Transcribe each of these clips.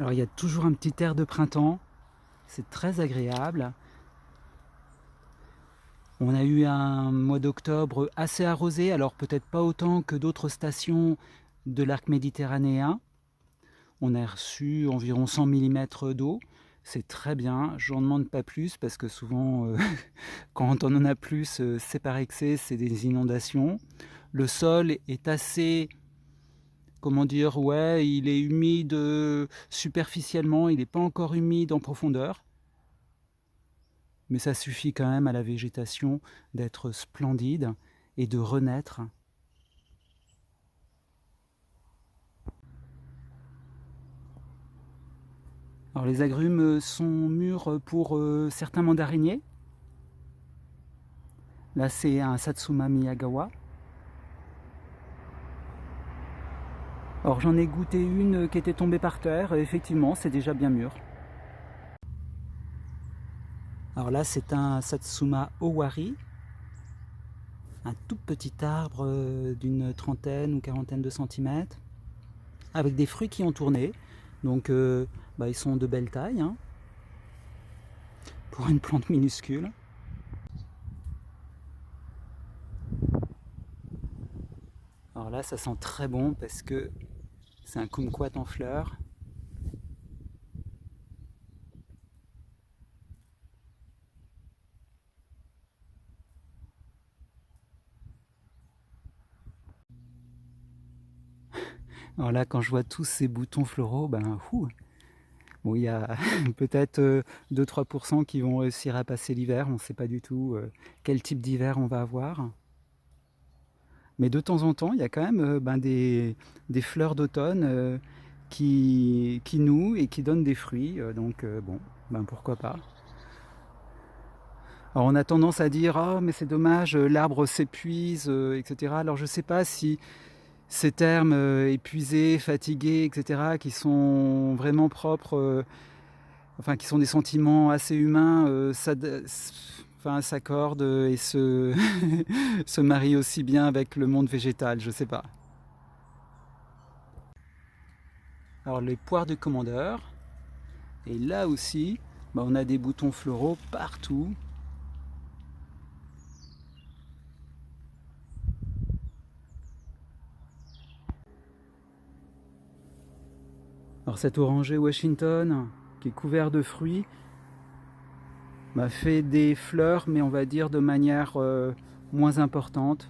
Alors il y a toujours un petit air de printemps, c'est très agréable. On a eu un mois d'octobre assez arrosé, alors peut-être pas autant que d'autres stations de l'arc méditerranéen. On a reçu environ 100 mm d'eau, c'est très bien, j'en demande pas plus parce que souvent quand on en a plus, c'est par excès, c'est des inondations. Le sol est assez, comment dire, ouais, il est humide superficiellement, il n'est pas encore humide en profondeur. Mais ça suffit quand même à la végétation d'être splendide et de renaître. Alors les agrumes sont mûrs pour certains mandariniers. Là c'est un Satsuma Miyagawa. Alors j'en ai goûté une qui était tombée par terre, et effectivement c'est déjà bien mûr. Alors là c'est un Satsuma Owari, un tout petit arbre d'une trentaine ou quarantaine de centimètres, avec des fruits qui ont tourné, donc ils sont de belle taille, hein, pour une plante minuscule. Alors là ça sent très bon parce que c'est un kumquat en fleurs. Alors là, quand je vois tous ces boutons floraux, bon, il y a peut-être 2-3% qui vont réussir à passer l'hiver. On ne sait pas du tout quel type d'hiver on va avoir. Mais de temps en temps, il y a quand même des fleurs d'automne qui nouent et qui donnent des fruits. Donc bon, pourquoi pas. Alors on a tendance à dire ah mais c'est dommage, l'arbre s'épuise, etc. Alors je ne sais pas si ces termes épuisés, fatigués, etc., qui sont vraiment propres, enfin qui sont des sentiments assez humains, s'accordent et se, se marient aussi bien avec le monde végétal, je sais pas. Alors les poires de commandeur, et là aussi, on a des boutons floraux partout. Alors cet oranger Washington, qui est couvert de fruits, m'a fait des fleurs, mais on va dire de manière moins importante.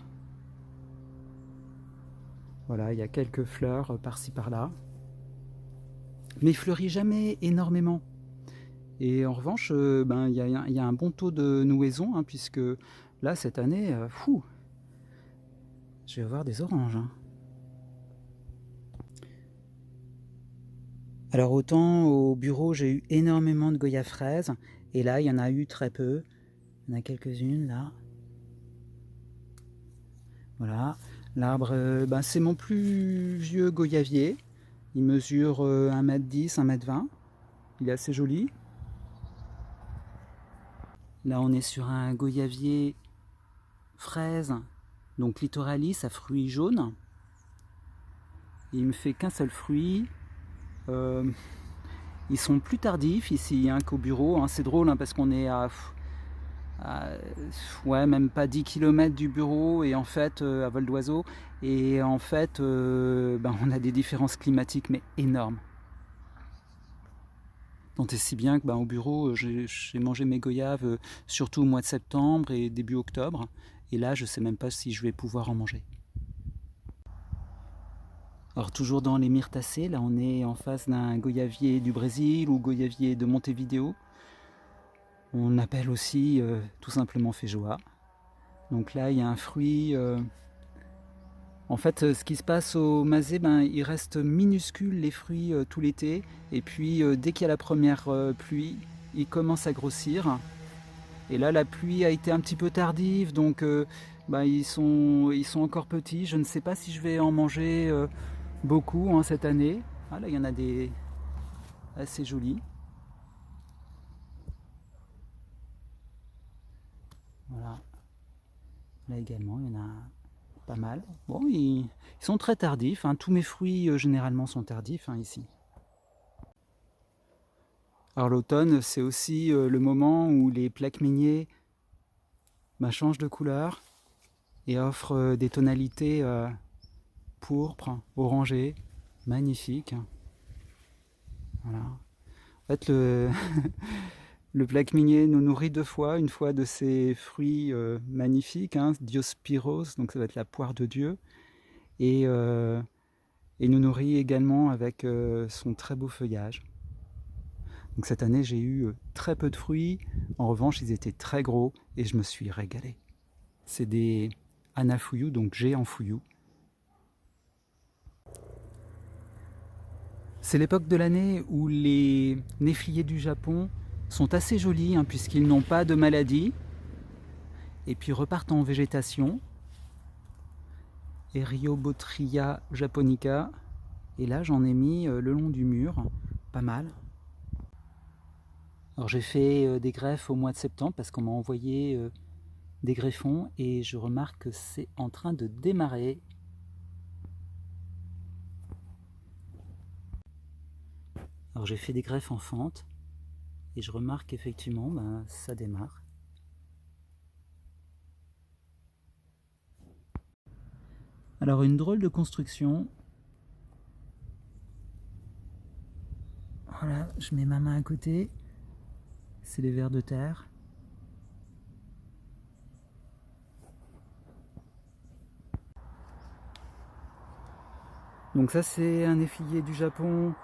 Voilà, il y a quelques fleurs par-ci par-là. Mais il fleurit jamais énormément. Et en revanche, il y a un bon taux de nouaison, hein, puisque là, cette année, je vais avoir des oranges. Hein. Alors autant au bureau, j'ai eu énormément de goya fraises, et là, il y en a eu très peu. Il y en a quelques-unes, là. Voilà. L'arbre, c'est mon plus vieux goyavier. Il mesure 1,10 m, 1,20 m. Il est assez joli. Là, on est sur un goyavier fraise, donc littoralis à fruits jaunes. Il me fait qu'un seul fruit. Ils sont plus tardifs ici qu'au bureau. Hein. C'est drôle parce qu'on est à même pas 10 km du bureau et en fait à vol d'oiseau. Et en fait, on a des différences climatiques mais énormes. Tant et si bien que au bureau, j'ai mangé mes goyaves surtout au mois de septembre et début octobre. Et là, je sais même pas si je vais pouvoir en manger. Alors toujours dans les myrtacées, là on est en face d'un goyavier du Brésil ou goyavier de Montevideo. On appelle aussi tout simplement feijoa. Donc là il y a un fruit. En fait, ce qui se passe au Mazé, il reste minuscule les fruits tout l'été. Et puis dès qu'il y a la première pluie, ils commencent à grossir. Et là la pluie a été un petit peu tardive, donc ils sont encore petits. Je ne sais pas si je vais en manger beaucoup cette année. Ah là il y en a des assez jolis. Voilà. Là également, il y en a pas mal. Bon, ils sont très tardifs. Hein. Tous mes fruits généralement sont tardifs ici. Alors l'automne, c'est aussi le moment où les plaques miniers changent de couleur et offrent des tonalités pourpre, orangé, magnifiques. Voilà. En fait, le plaque minier nous nourrit deux fois, une fois de ses fruits magnifiques, Diospyros, donc ça va être la poire de Dieu, et nous nourrit également avec son très beau feuillage. Donc cette année, j'ai eu très peu de fruits. En revanche, ils étaient très gros et je me suis régalé. C'est des Hanafuyu, donc géants fouillou. C'est l'époque de l'année où les néfliers du Japon sont assez jolis, puisqu'ils n'ont pas de maladie et puis repartent en végétation. Eriobotria japonica. Et là, j'en ai mis le long du mur, pas mal. Alors j'ai fait des greffes au mois de septembre parce qu'on m'a envoyé des greffons et je remarque que c'est en train de démarrer. Alors j'ai fait des greffes en fente et je remarque effectivement ça démarre. Alors une drôle de construction. Voilà, je mets ma main à côté. C'est les vers de terre. Donc ça c'est un néflier du Japon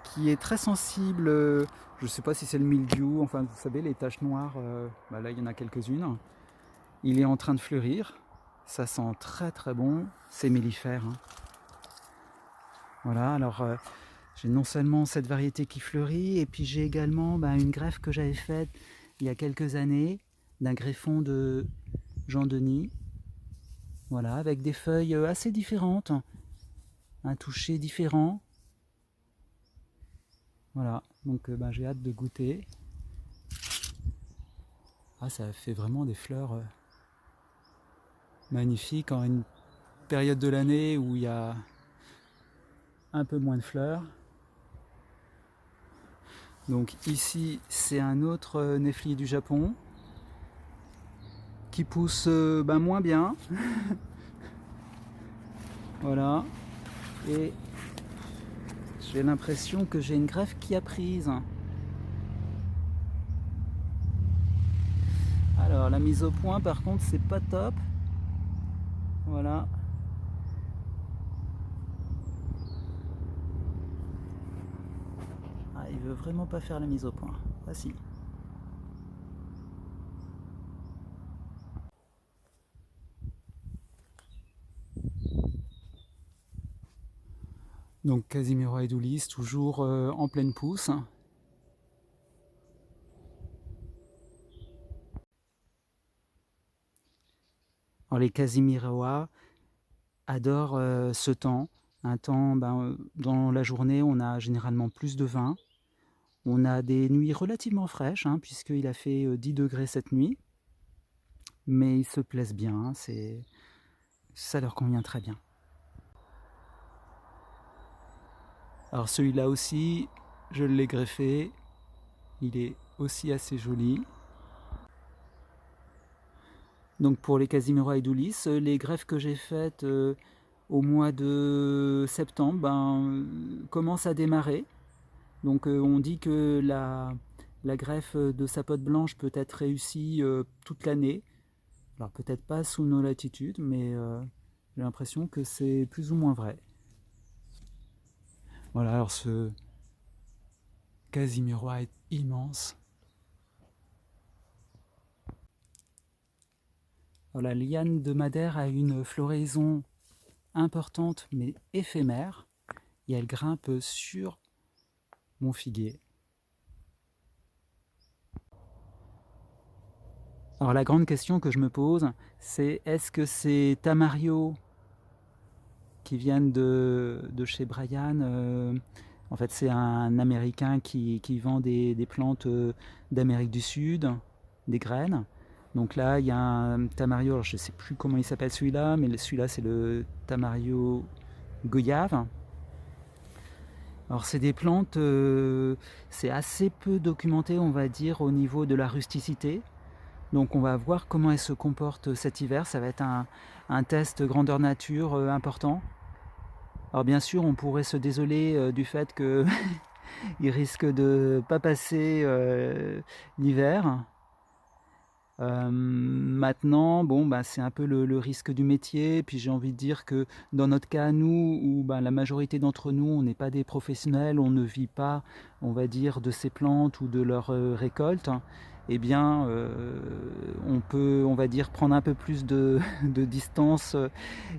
qui est très sensible, je ne sais pas si c'est le mildiou, enfin vous savez les taches noires, là il y en a quelques-unes. Il est en train de fleurir, ça sent très très bon, c'est mellifère. Voilà, alors j'ai non seulement cette variété qui fleurit, et puis j'ai également une greffe que j'avais faite il y a quelques années, d'un greffon de Jean-Denis, voilà, avec des feuilles assez différentes, un toucher différent. Voilà, donc j'ai hâte de goûter. Ah, ça fait vraiment des fleurs magnifiques en une période de l'année où il y a un peu moins de fleurs. Donc ici, c'est un autre néflier du Japon qui pousse moins bien. Voilà. Et j'ai l'impression que j'ai une greffe qui a prise. Alors la mise au point par contre c'est pas top. Voilà. Ah, il veut vraiment pas faire la mise au point. Ah si. Donc Casimiro edulis toujours en pleine pousse. Alors les Casimiroa adorent ce temps. Un temps, dans la journée, on a généralement plus de vin. On a des nuits relativement fraîches, puisqu'il a fait 10 degrés cette nuit. Mais ils se plaisent bien, ça leur convient très bien. Alors celui-là aussi, je l'ai greffé. Il est aussi assez joli. Donc pour les Casimiro edulis, les greffes que j'ai faites au mois de septembre commencent à démarrer. Donc on dit que la greffe de sapote blanche peut être réussie toute l'année. Alors peut-être pas sous nos latitudes, mais j'ai l'impression que c'est plus ou moins vrai. Voilà, alors ce Casimiro est immense. Alors, la liane de Madère a une floraison importante mais éphémère et elle grimpe sur mon figuier. Alors la grande question que je me pose, c'est est-ce que ces tamarios qui viennent de chez Brian, en fait c'est un Américain qui vend des plantes d'Amérique du Sud, des graines. Donc là il y a un tamario, alors je ne sais plus comment il s'appelle celui-là, mais celui-là c'est le tamario goyave. Alors c'est des plantes, c'est assez peu documenté, on va dire, au niveau de la rusticité. Donc on va voir comment elles se comportent cet hiver. Ça va être un test grandeur nature important. Alors bien sûr, on pourrait se désoler du fait qu'ils risquent de ne pas passer l'hiver. Maintenant, bon, bah, c'est un peu le risque du métier. Puis j'ai envie de dire que dans notre cas, nous, où bah, la majorité d'entre nous, on n'est pas des professionnels, on ne vit pas, on va dire, de ces plantes ou de leur récolte, eh bien, on peut, on va dire, prendre un peu plus de distance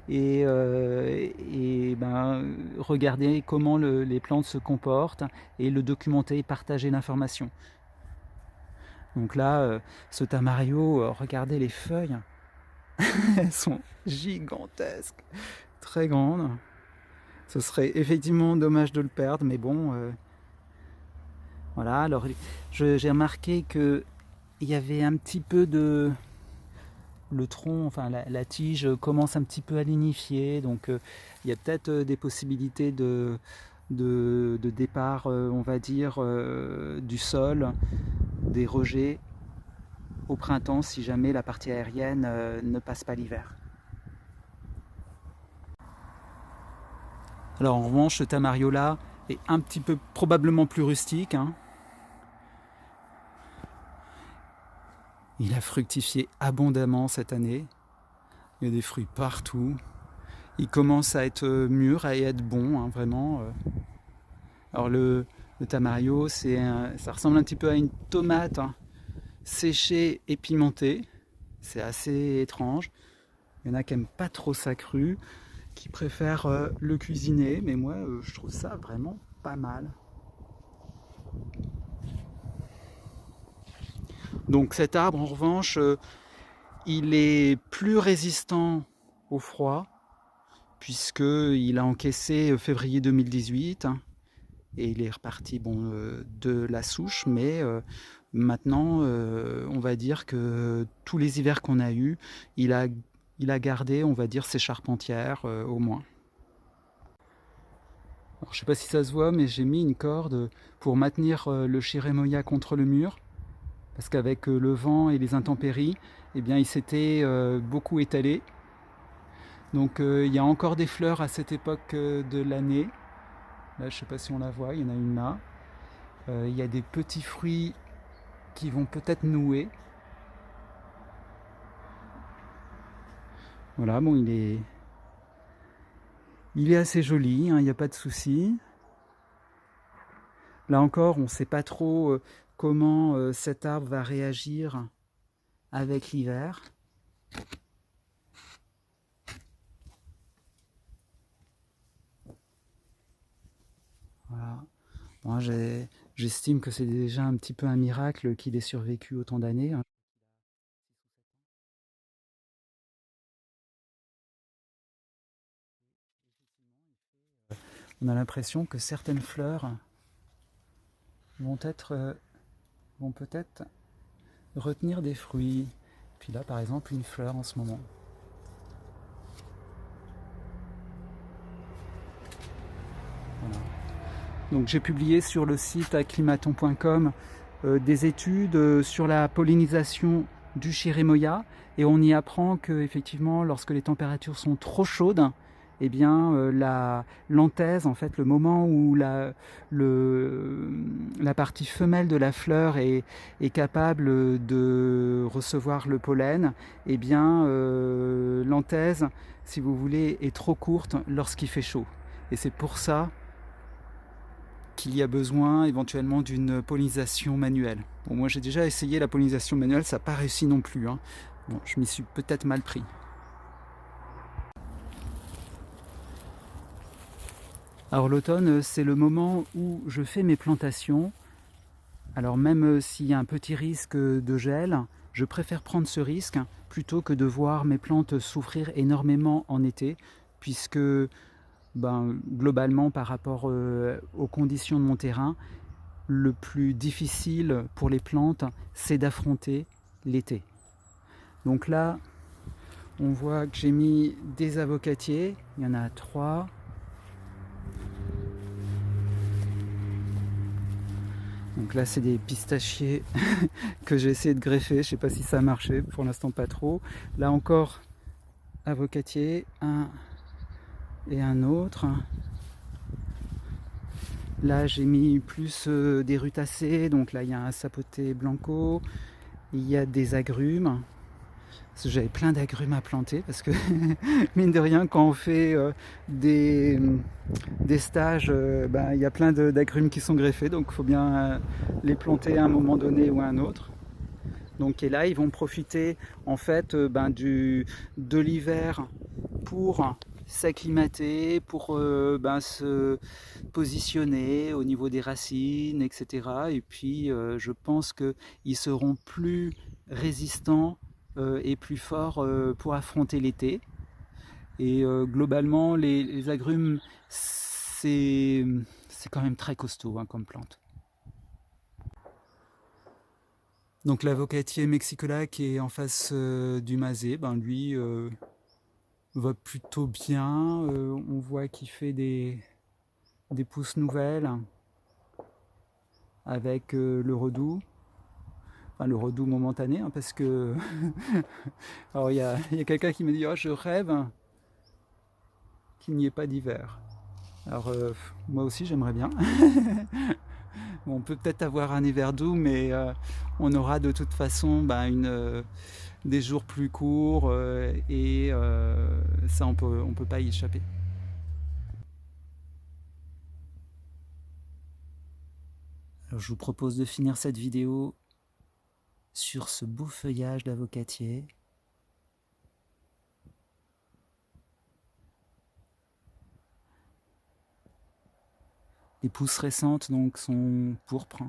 et ben, regarder comment les plantes se comportent et le documenter et partager l'information. Donc là, ce tamario, regardez les feuilles, elles sont gigantesques, très grandes. Ce serait effectivement dommage de le perdre, mais bon, voilà. Alors j'ai remarqué que il y avait un petit peu de le tronc, enfin la tige commence un petit peu à lignifier, donc il y a peut-être des possibilités de départ, on va dire, du sol, des rejets au printemps si jamais la partie aérienne ne passe pas l'hiver. Alors en revanche, ce tamario là est un petit peu probablement plus rustique, hein. Il a fructifié abondamment cette année. Il y a des fruits partout. Il commence à être mûr, à être bon, hein, vraiment. Alors le tamario, ça ressemble un petit peu à une tomate, hein, séchée et pimentée. C'est assez étrange. Il y en a qui n'aiment pas trop ça cru, qui préfèrent le cuisiner, mais moi je trouve ça vraiment pas mal. Donc cet arbre en revanche, il est plus résistant au froid, puisqu'il a encaissé février 2018, hein, et il est reparti bon, de la souche, mais maintenant on va dire que tous les hivers qu'on a eus, il a gardé, on va dire, ses charpentières au moins. Alors, je ne sais pas si ça se voit, mais j'ai mis une corde pour maintenir le chirimoya contre le mur, parce qu'avec le vent et les intempéries, eh bien, il s'était beaucoup étalé. Donc il y a encore des fleurs à cette époque de l'année. Là, je ne sais pas si on la voit, il y en a une là. Il y a des petits fruits qui vont peut-être nouer. Voilà, bon, il est assez joli, hein, il n'y a pas de souci. Là encore, on ne sait pas trop comment cet arbre va réagir avec l'hiver. Voilà. Moi, j'estime que c'est déjà un petit peu un miracle qu'il ait survécu autant d'années, hein. On a l'impression que certaines fleurs vont peut-être retenir des fruits. Puis là, par exemple, une fleur en ce moment. Voilà. Donc j'ai publié sur le site acclimaton.com des études sur la pollinisation du chirimoya, et on y apprend que effectivement, lorsque les températures sont trop chaudes, eh bien l'anthèse, en fait, le moment où la partie femelle de la fleur est capable de recevoir le pollen, eh bien l'anthèse, si vous voulez, est trop courte lorsqu'il fait chaud. Et c'est pour ça qu'il y a besoin éventuellement d'une pollinisation manuelle. Bon, moi j'ai déjà essayé la pollinisation manuelle, ça n'a pas réussi non plus, hein. Bon, je m'y suis peut-être mal pris. Alors l'automne, c'est le moment où je fais mes plantations. Alors même s'il y a un petit risque de gel, je préfère prendre ce risque plutôt que de voir mes plantes souffrir énormément en été, puisque globalement, par rapport aux conditions de mon terrain, le plus difficile pour les plantes, c'est d'affronter l'été. Donc là, on voit que j'ai mis des avocatiers, il y en a 3. Donc là c'est des pistachiers que j'ai essayé de greffer, je sais pas si ça a marché, pour l'instant pas trop. Là encore avocatier, un et un autre. Là j'ai mis plus des rutacées, donc là il y a un sapoté blanco, il y a des agrumes. J'avais plein d'agrumes à planter parce que mine de rien quand on fait des stages, il y a plein d'agrumes qui sont greffés, donc il faut bien les planter à un moment donné ou à un autre. Donc et là ils vont profiter en fait de l'hiver pour s'acclimater, pour se positionner au niveau des racines, etc. Et puis je pense qu'ils seront plus résistants et plus forts pour affronter l'été. Et globalement, les agrumes, c'est quand même très costaud hein, comme plante. Donc l'avocatier mexicola qui est en face du masé, lui va plutôt bien. On voit qu'il fait des pousses nouvelles avec le redoux. Enfin, le redoux momentané, hein, parce que alors il y a quelqu'un qui me dit oh, je rêve qu'il n'y ait pas d'hiver. Alors moi aussi j'aimerais bien. Bon, on peut peut-être avoir un hiver doux, mais on aura de toute façon des jours plus courts et ça on peut pas y échapper. Alors, je vous propose de finir cette vidéo sur ce beau feuillage d'avocatier. Les pousses récentes donc sont pourpres.